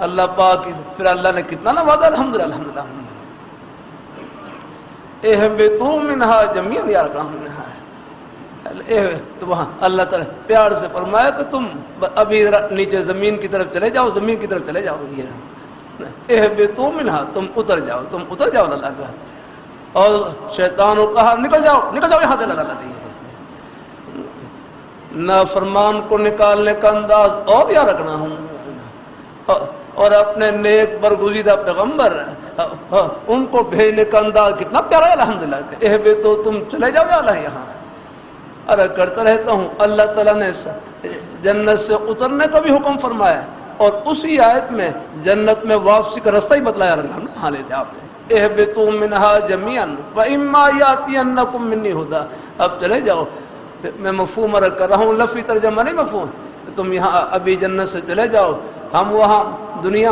اللہ پاک پھر اللہ نے کتنا نوازا، الحمدللہ الحمدللہ. اہبطوا منہا جمیعا یا رب، تو وہاں اللہ تعالیٰ پیار سے فرمایا کہ تم ابھی نیچے زمین کی طرف چلے جاؤ، زمین کی طرف چلے جاؤ. یہ اہبطوا منہا، تم اتر جاؤ، تم اتر جاؤ. اللہ کا اور شیطان کو کہا نکل جاؤ نکل جاؤ یہاں سے. اللہ نافرمان کو نکالنے کا انداز اور یاد رکھنا ہوں، اور اپنے نیک برگزیدہ پیغمبر ان کو بھیجنے کا انداز کتنا پیارا ہے. الحمدللہ اہبطوا، تم چلے جاؤ یا اللہ یہاں. ارے کرتا رہتا ہوں، اللہ تعالیٰ نے جنت سے اترنے کا بھی حکم فرمایا اور اسی آیت میں جنت میں واپسی کا رستہ ہی بتلایا. ہاں لیتے آپ نے اہبطوا منہا جمیعا فاما یاتینکم منی ہدی. اب چلے جاؤ. میں مفہوم عرض کر رہا ہوں، لفظی ترجمہ نہیں مفہوم. تم یہاں ابھی جنت سے چلے جاؤ، ہم وہاں دنیا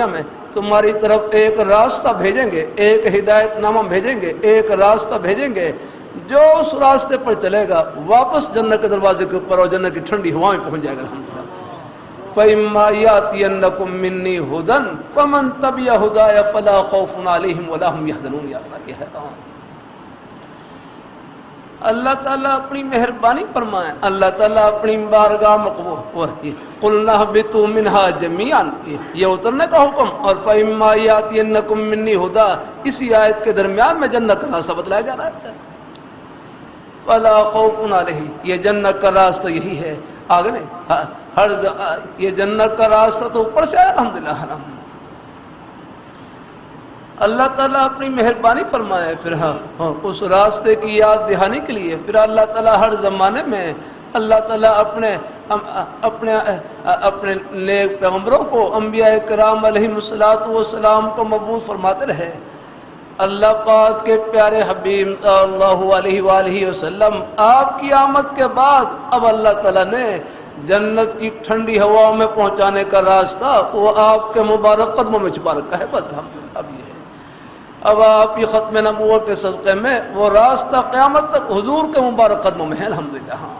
میں تمہاری طرف ایک راستہ بھیجیں گے، ایک ہدایت نامہ بھیجیں گے، ایک راستہ بھیجیں گے. جو اس راستے پر چلے گا واپس جنت کے دروازے کے اوپر اور جنت کی ٹھنڈی ہوائیں پہنچ جائے گا. الحمدللہ. فَإِمَّا يَأْتِيَنَّكُم مِّنِّي هُدًى فَمَن تَبِعَ هُدَايَ فَلَا خَوْفٌ عَلَيْهِمْ وَلَا هُمْ يَحْزَنُونَ. یا اللہ یہ ہے اللہ تعالیٰ اپنی مہربانی فرمائے. اللہ تعالیٰ اپنی بارگاہ مقبول قُلْنَا اهْبِطُوا مِنْهَا جَمِيعًا، یہ اترنے کا حکم. اور فَإِمَّا يَأْتِيَنَّكُم مِّنِّي هُدًى، اسی آیت کے درمیان میں جنت کا راستہ بتلایا جا رہا ہے. فلا خوف علیہ، یہ جنت کا راستہ یہی ہے. آگے نہیں، یہ جنت کا راستہ تو اوپر سے ہے. الحمدللہ اللہ تعالیٰ اپنی مہربانی فرمائے. پھر اس راستے کی یاد دہانی کے لیے پھر اللہ تعالیٰ ہر زمانے میں اللہ تعالیٰ اپنے نیک پیغمبروں کو، انبیاء کرام علیہم الصلوۃ والسلام کو مبعوث فرماتے رہے. اللہ پاک کے پیارے حبیب صلی اللہ علیہ وآلہ وسلم آپ کی آمد کے بعد اب اللہ تعالیٰ نے جنت کی ٹھنڈی ہوا میں پہنچانے کا راستہ وہ آپ کے مبارک قدموں میں چھپا رکھا ہے. بس الحمدللہ اب یہ ہے. اب آپ کی ختم نبوت کے صدقے میں وہ راستہ قیامت تک حضور کے مبارک قدموں میں ہے. الحمدللہ. ہاں